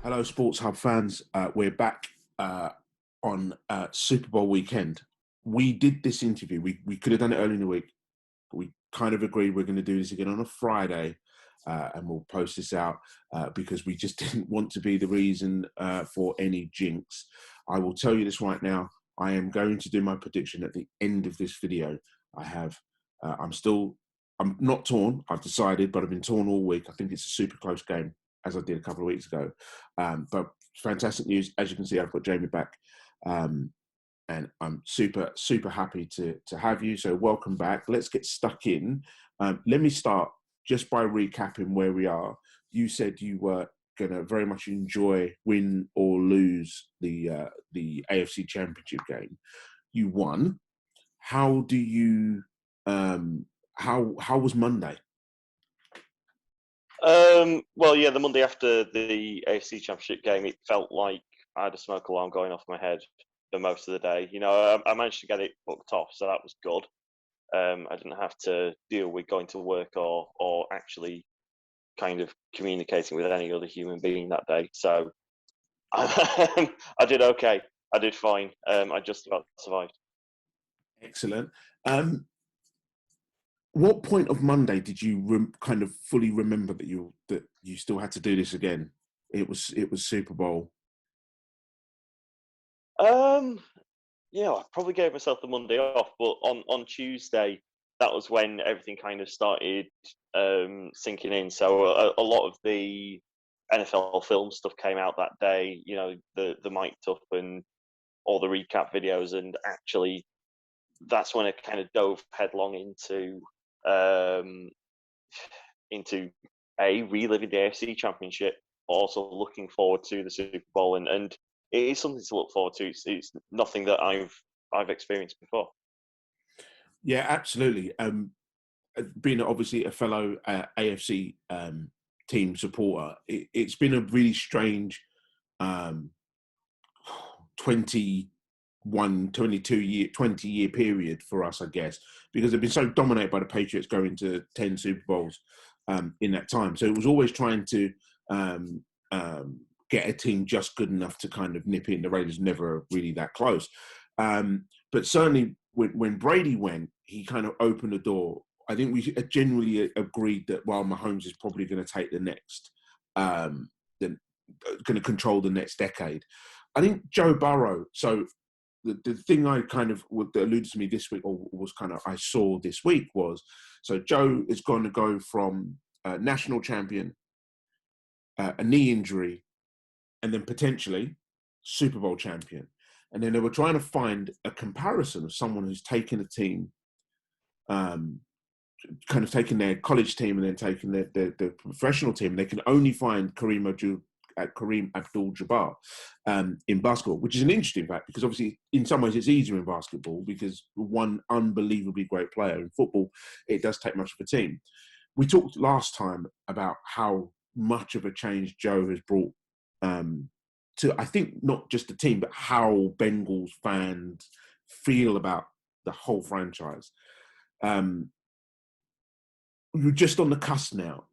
Hello, Sports Hub fans. We're back on Super Bowl weekend. We did this interview. We could have done it early in the week, but we kind of agreed we're going to do this again on a Friday, and we'll post this out because we just didn't want to be the reason for any jinx. I will tell you this right now. I am going to do my prediction at the end of this video. I'm not torn. I've decided, but I've been torn all week. I think it's a super close game, as I did a couple of weeks ago. But fantastic news. As you can see, I've got Jamie back. And I'm super, super happy to have you. So welcome back. Let's get stuck in. Let me start just by recapping where we are. You said you were going to very much enjoy, win or lose the AFC Championship game. You won. How do you? How was Monday? Well, yeah, the Monday after the AFC Championship game, it felt like I had a smoke alarm going off my head for most of the day. You know, I managed to get it booked off, so that was good. I didn't have to deal with going to work or actually kind of communicating with any other human being that day. So I did okay. I did fine. I just about survived. Excellent. What point of Monday did you kind of fully remember that you still had to do this again? It was Super Bowl. Yeah, I probably gave myself the Monday off, but on Tuesday, that was when everything kind of started sinking in. So a lot of the NFL film stuff came out that day. You know, the mic'd up and all the recap videos, and actually, that's when I kind of dove headlong into reliving the AFC Championship, but also looking forward to the Super Bowl, and it is something to look forward to. It's nothing that I've experienced before. Yeah, absolutely. Being obviously a fellow AFC team supporter, it's been a really strange 20 year period for us, I guess, because they've been so dominated by the Patriots going to 10 Super Bowls in that time. So it was always trying to get a team just good enough to kind of nip in. The Raiders never really that close. But certainly when Brady went, he kind of opened the door. I think we genuinely agreed that while Mahomes is probably going to take the next, going to control the next decade. I think Joe Burrow, so the thing I kind of that alluded to me this week, or was kind of I saw this week, was so Joe is going to go from national champion, a knee injury, and then potentially Super Bowl champion. And then they were trying to find a comparison of someone who's taken a team, kind of taking their college team and then taking the professional team. They can only find Kareem Abdul-Jabbar in basketball, which is an interesting fact because obviously in some ways it's easier in basketball because one unbelievably great player. In football, it does take much of a team. We talked last time about how much of a change Joe has brought to, I think, not just the team, but how Bengals fans feel about the whole franchise. You're just on the cusp now.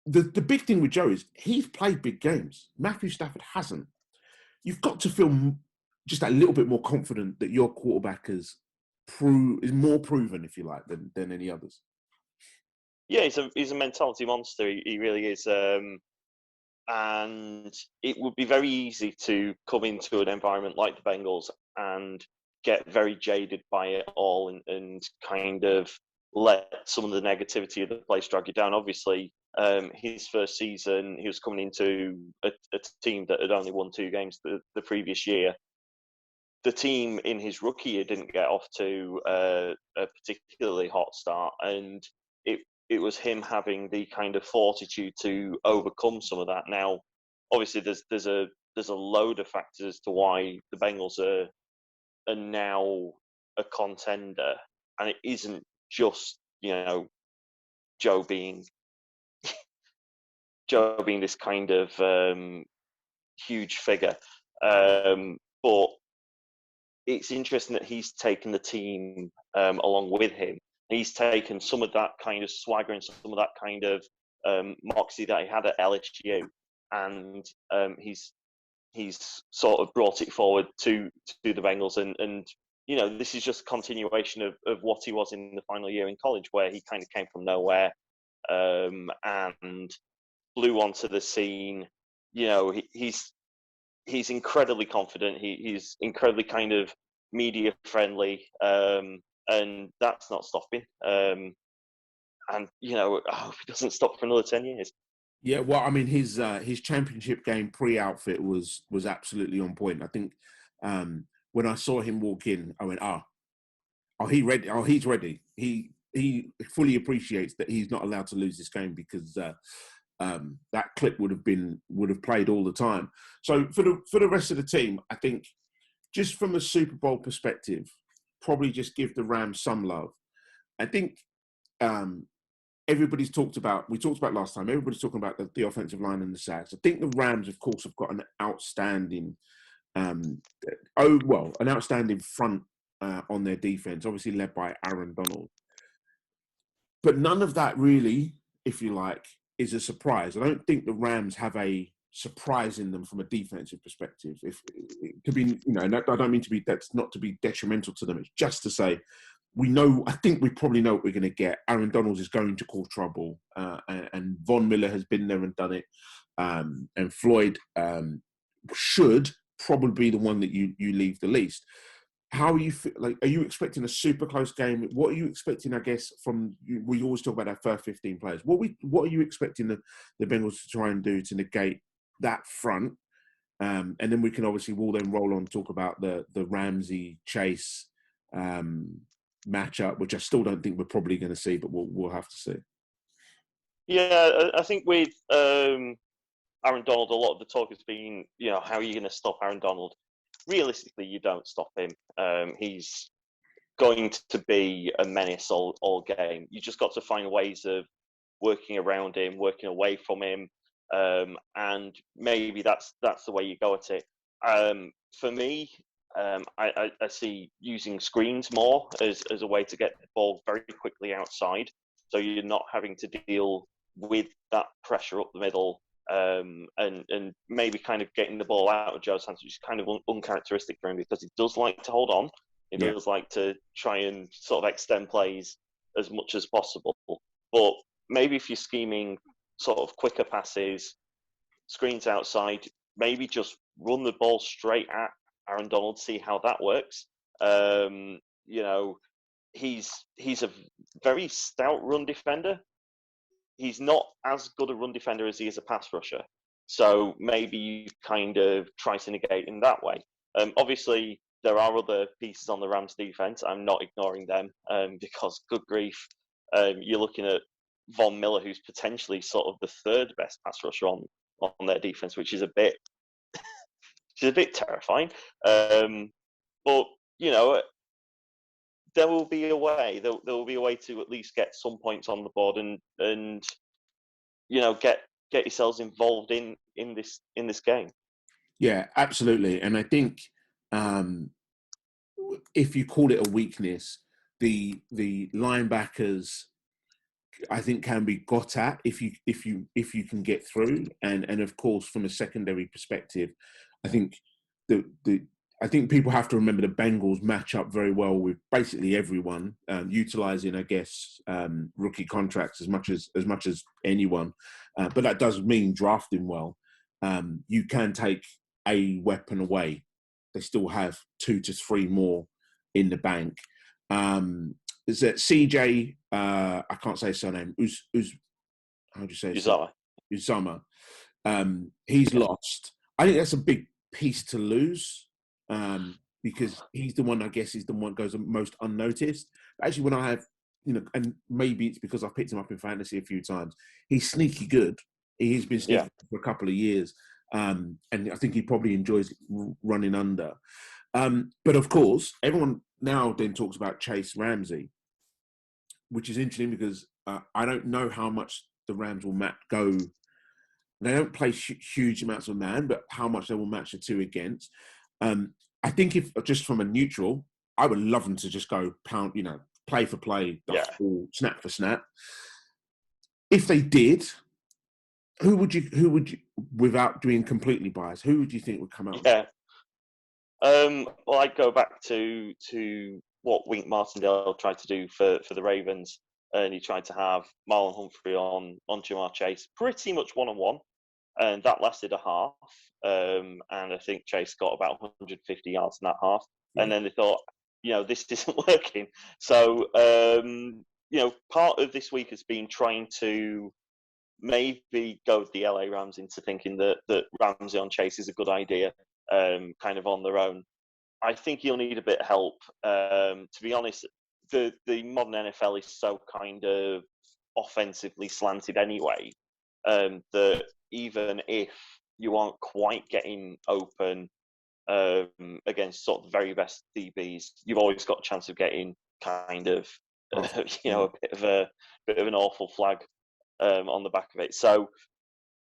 The big thing with Joe is he's played big games. Matthew Stafford hasn't. You've got to feel just a little bit more confident that your quarterback is more proven, if you like, than any others. Yeah, he's a mentality monster. He really is. And it would be very easy to come into an environment like the Bengals and get very jaded by it all and kind of let some of the negativity of the place drag you down. Obviously, his first season, he was coming into a team that had only won 2 games the previous year. The team in his rookie year didn't get off to a particularly hot start, and it was him having the kind of fortitude to overcome some of that. Now, obviously, there's a load of factors as to why the Bengals are now a contender, and it isn't just Joe being this kind of huge figure, but it's interesting that he's taken the team along with him. He's taken some of that kind of swagger and some of that kind of moxie that he had at LSU, and he's sort of brought it forward to the Bengals, and this is just a continuation of what he was in the final year in college, where he kind of came from nowhere and blew onto the scene. He's incredibly confident. He's incredibly kind of media friendly, and that's not stopping. And I hope he doesn't stop for another 10 years. Yeah, well, I mean, his championship game pre-outfit was absolutely on point. I think when I saw him walk in, I went, he ready? Oh, he's ready. He fully appreciates that he's not allowed to lose this game, because that clip would have played all the time. So for the rest of the team, I think just from a Super Bowl perspective, probably just give the Rams some love. I think we talked about last time, everybody's talking about the offensive line and the sacks. I think the Rams, of course, have got an outstanding front on their defense, obviously led by Aaron Donald. But none of that really, if you like, is a surprise. I don't think the Rams have a surprise in them from a defensive perspective. I don't mean to be, that's not to be detrimental to them. It's just to say, I think we probably know what we're going to get. Aaron Donald is going to cause trouble, and Von Miller has been there and done it. And Floyd should probably be the one that you leave the least. How are you are you expecting a super close game? What are you expecting, I guess, we always talk about our first 15 players. What are you expecting the Bengals to try and do to negate that front? And then we'll then roll on, talk about the Ramsey Chase matchup, which I still don't think we're probably going to see, but we'll have to see. Yeah, I think with Aaron Donald, a lot of the talk has been, how are you going to stop Aaron Donald? Realistically, you don't stop him. He's going to be a menace all game. You just got to find ways of working around him, working away from him, and maybe that's the way you go at it. For me, I see using screens more as a way to get the ball very quickly outside, so you're not having to deal with that pressure up the middle. And maybe kind of getting the ball out of Joe's hands, which is kind of uncharacteristic for him, because he does like to hold on. He does like to try and sort of extend plays as much as possible. But maybe if you're scheming sort of quicker passes, screens outside, maybe just run the ball straight at Aaron Donald, see how that works. He's a very stout run defender. He's not as good a run defender as he is a pass rusher. So maybe you kind of try to negate in that way. Obviously, there are other pieces on the Rams defense. I'm not ignoring them because, good grief, you're looking at Von Miller, who's potentially sort of the third best pass rusher on their defense, which is a bit terrifying. But there will be a way. There will be a way to at least get some points on the board and get yourselves involved in this game. Yeah, absolutely. And I think if you call it a weakness, the linebackers, I think, can be got at if you can get through. And of course, from a secondary perspective, I think I think people have to remember the Bengals match up very well with basically everyone, utilizing, I guess, rookie contracts as much as anyone. But that does mean drafting well. You can take a weapon away. They still have 2 to 3 more in the bank. Is that CJ? I can't say his surname. How do you say it? Uzama. He's lost. I think that's a big piece to lose. Because he's the one, I guess, is the one goes most unnoticed. Actually, when I have, and maybe it's because I've picked him up in fantasy a few times, he's sneaky good. He's been sneaky for a couple of years. And I think he probably enjoys running under. But of course, everyone now then talks about Chase Ramsey, which is interesting because I don't know how much the Rams will go. They don't play huge amounts of man, but how much they will match the two against. I think if just from a neutral, I would love them to just go pound, play for play, whole snap for snap. If they did, without being completely biased, who do you think would come out? Yeah. Well, I'd go back to what Wink Martindale tried to do for the Ravens, and he tried to have Marlon Humphrey on Jamar Chase pretty much one-on-one, and that lasted a half. And I think Chase got about 150 yards in that half, Yeah. and then they thought, this isn't working. So, part of this week has been trying to maybe goad the LA Rams into thinking that Ramsey on Chase is a good idea, kind of on their own. I think he'll need a bit of help. To be honest, the modern NFL is so kind of offensively slanted anyway, that even if you aren't quite getting open against sort of the very best DBs, you've always got a chance of getting kind of a bit of an awful flag on the back of it. So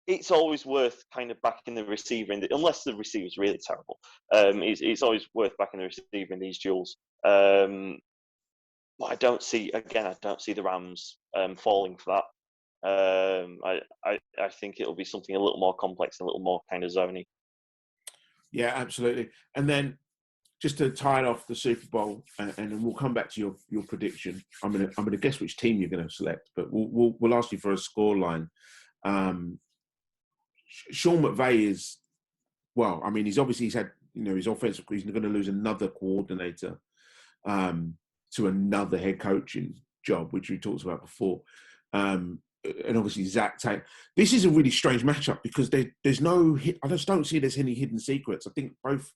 it's always worth kind of backing the receiver unless the receiver's really terrible. It's always worth backing the receiver in these duels. But I don't see the Rams falling for that. I think it'll be something a little more complex, and a little more kind of zony. Yeah, absolutely. And then just to tie it off the Super Bowl, and then we'll come back to your prediction. I'm gonna guess which team you're going to select, but we'll ask you for a scoreline. Sean McVay is, well, I mean, he's had, his offensive, he's going to lose another coordinator to another head coaching job, which we talked about before. And obviously Zach Taylor. This is a really strange matchup because there's no, I just don't see there's any hidden secrets. I think both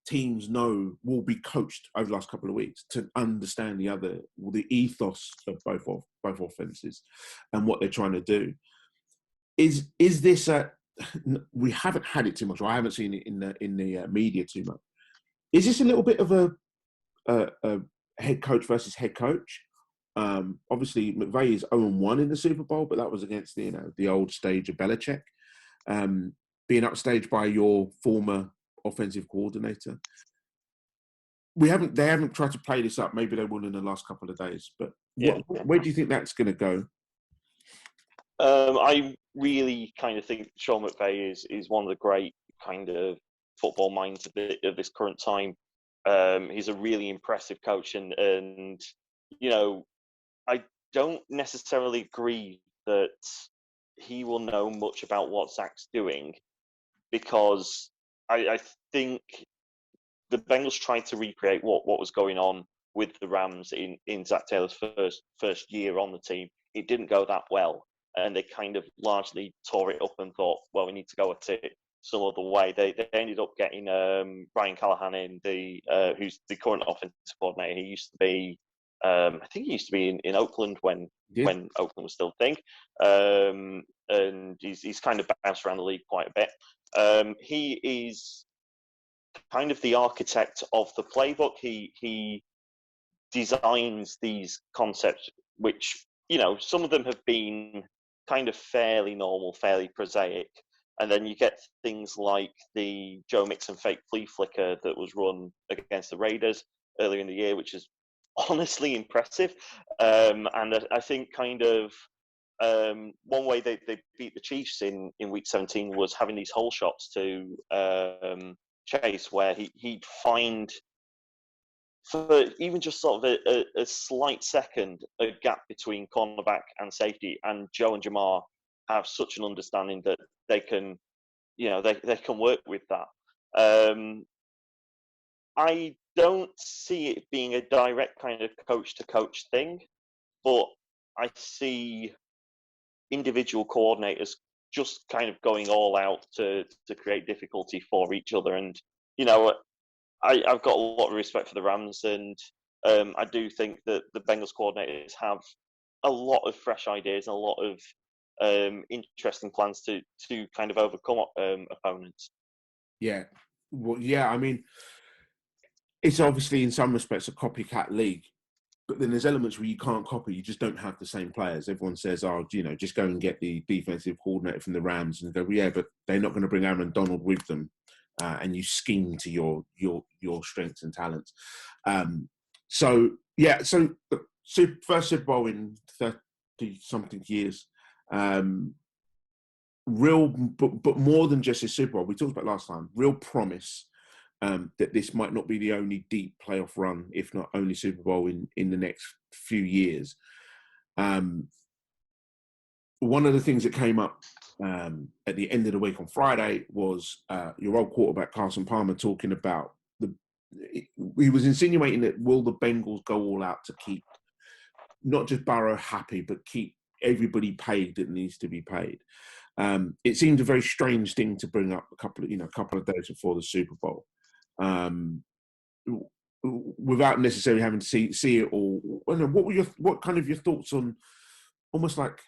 teams will be coached over the last couple of weeks to understand the ethos of both offenses and what they're trying to do. Is this we haven't had it too much, or I haven't seen it in the media too much. Is this a little bit of a head coach versus head coach? Obviously, McVay is 0-1 in the Super Bowl, but that was against the old stage of Belichick, being upstaged by your former offensive coordinator. They haven't tried to play this up. Maybe they will in the last couple of days. But where do you think that's going to go? I really kind of think Sean McVay is one of the great kind of football minds of this current time. He's a really impressive coach, and I don't necessarily agree that he will know much about what Zach's doing, because I think the Bengals tried to recreate what was going on with the Rams in Zach Taylor's first year on the team. It didn't go that well, and they kind of largely tore it up and thought, well, we need to go at it some other way. They ended up getting Brian Callahan in, who's the current offensive coordinator. He used to be, I think he used to be in Oakland when Oakland was still a thing, and he's kind of bounced around the league quite a bit. He is kind of the architect of the playbook. He designs these concepts, which some of them have been kind of fairly normal, fairly prosaic, and then you get things like the Joe Mixon fake flea flicker that was run against the Raiders earlier in the year, which is honestly impressive. And I think kind of one way they beat the Chiefs in week 17 was having these hole shots to Chase, where he'd find, for even just sort of a slight second, a gap between cornerback and safety, and Joe and Jamar have such an understanding that they can, they can work with that. I don't see it being a direct kind of coach-to-coach thing, but I see individual coordinators just kind of going all out to create difficulty for each other. And, I've got a lot of respect for the Rams, and I do think that the Bengals coordinators have a lot of fresh ideas and a lot of interesting plans to kind of overcome opponents. Yeah. Well, yeah, I mean, it's obviously in some respects a copycat league, but then there's elements where you can't copy. You just don't have the same players. Everyone says, just go and get the defensive coordinator from the Rams, and go, well, yeah, but they're not going to bring Aaron Donald with them. And you scheme to your strengths and talents. So first Super Bowl in 30-something years. real, but more than just a Super Bowl. We talked about last time. Real promise that this might not be the only deep playoff run, if not only Super Bowl in the next few years. One of the things that came up at the end of the week on Friday was your old quarterback Carson Palmer talking about he was insinuating that will the Bengals go all out to keep not just Burrow happy, but keep everybody paid that needs to be paid. It seemed a very strange thing to bring up a couple of days before the Super Bowl, without necessarily having to see it all. What kind of your thoughts on almost like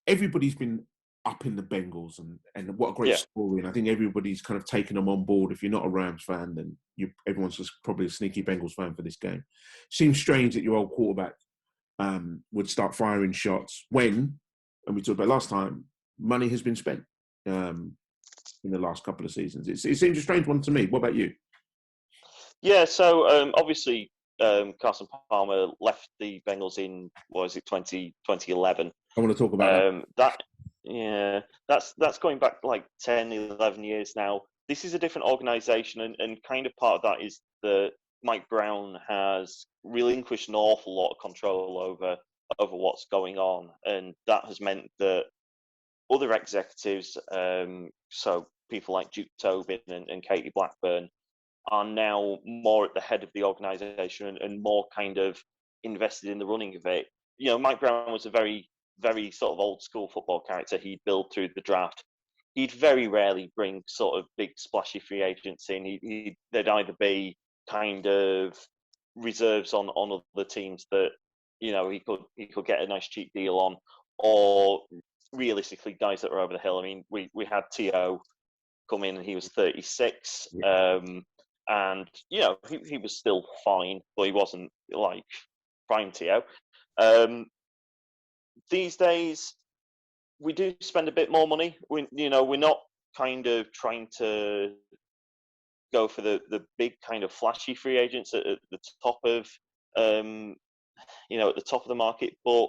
everybody's been up in the Bengals and what a great story, and I think everybody's kind of taken them on board. If you're not a Rams fan, then everyone's just probably a sneaky Bengals fan for this game. Seems strange that your old quarterback would start firing shots when, and we talked about last time, money has been spent in the last couple of seasons. It seems a strange one to me. What about you? Yeah, so obviously Carson Palmer left the Bengals in, 2011. I want to talk about that's going back like 10, 11 years now. This is a different organization, and kind of part of that is that Mike Brown has relinquished an awful lot of control over what's going on, and that has meant that other executives, so people like Duke Tobin and Katie Blackburn, are now more at the head of the organization and more kind of invested in the running of it. You know, Mike Brown was a very, very sort of old school football character. He'd build through the draft. He'd very rarely bring sort of big splashy free agents in. There'd either be kind of reserves on other teams that, you know, he could get a nice cheap deal on, or realistically guys that were over the hill. I mean, we had T.O. come in and he was 36. Yeah. And, you know, he was still fine, but he wasn't like prime T.O. These days, we do spend a bit more money. We're not kind of trying to go for the big kind of flashy free agents at the top of, at the top of the market, but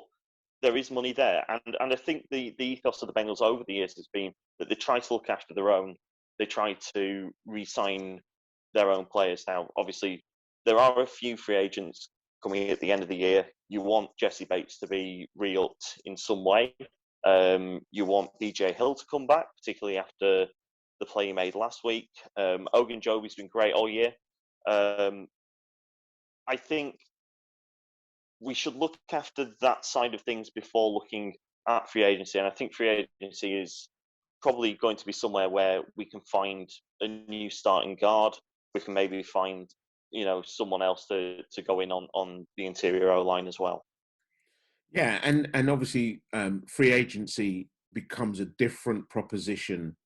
there is money there. And I think the ethos of the Bengals over the years has been that they try to look after their own. They try to re-sign their own players. Now, obviously, there are a few free agents coming at the end of the year. You want Jesse Bates to be re-upped in some way. You want BJ Hill to come back, particularly after the play he made last week. Ogunjobi's been great all year. I think we should look after that side of things before looking at free agency. And I think free agency is probably going to be somewhere where we can find a new starting guard. We can maybe find, someone else to go in on the interior O-line as well. Yeah, and obviously free agency becomes a different proposition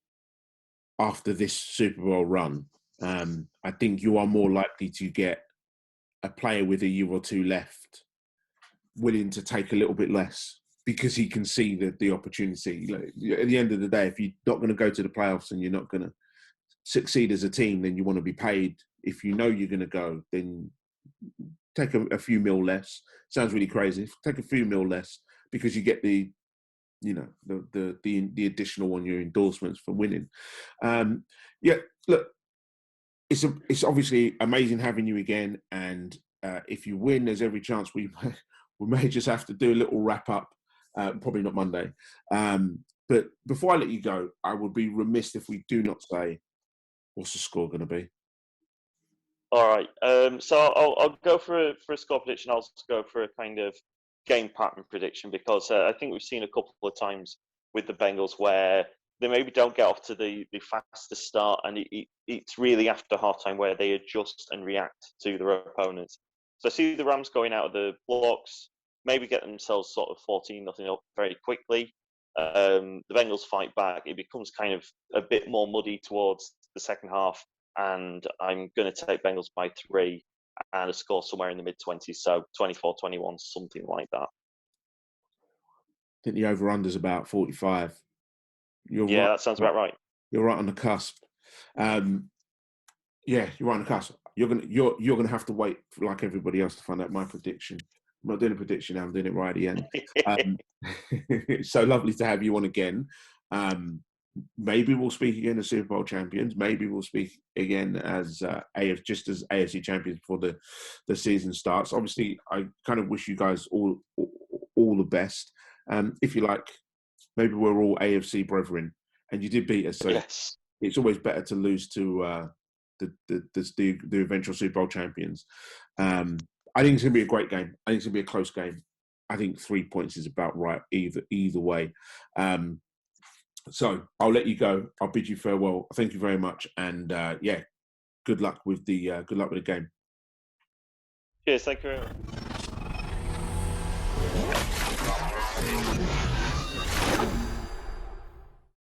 after this Super Bowl run. I think you are more likely to get a player with a year or two left willing to take a little bit less because he can see the opportunity. At the end of the day, if you're not going to go to the playoffs and you're not going to succeed as a team, then you want to be paid. If you know you're going to go, then take a few mil less. Sounds really crazy. Take a few mil less because you get the additional on your endorsements for winning. Look, it's obviously amazing having you again, and if you win, there's every chance we may just have to do a little wrap up. Probably not Monday, but before I let you go, I would be remiss if we do not say what's the score going to be. All right. So I'll go for a score prediction. I'll also go for a kind of game pattern prediction because I think we've seen a couple of times with the Bengals where they maybe don't get off to the fastest start, and it's really after halftime where they adjust and react to their opponents. So I see the Rams going out of the blocks, maybe get themselves sort of 14-0 up very quickly. The Bengals fight back. It becomes kind of a bit more muddy towards the second half, and I'm going to take Bengals by 3 and a score somewhere in the mid-20s, so 24-21, something like that. I think the over-under is about 45. That sounds about right. You're right on the cusp. You're right on the cusp. You're gonna have to wait for, like everybody else, to find out my prediction. I'm not doing a prediction now. I'm doing it right at the end. It's so lovely to have you on again. maybe we'll speak again as Super Bowl champions. Maybe we'll speak again as just as AFC champions before the season starts. Obviously, I kind of wish you guys all the best. If you like, maybe we're all AFC brethren, and you did beat us. So Yes. it's always better to lose to the eventual Super Bowl champions. I think it's going to be a great game. I think it's going to be a close game. I think 3 points is about right either way. So I'll let you go. I'll bid you farewell. Thank you very much, and good luck with the game. Cheers. Thank you very much.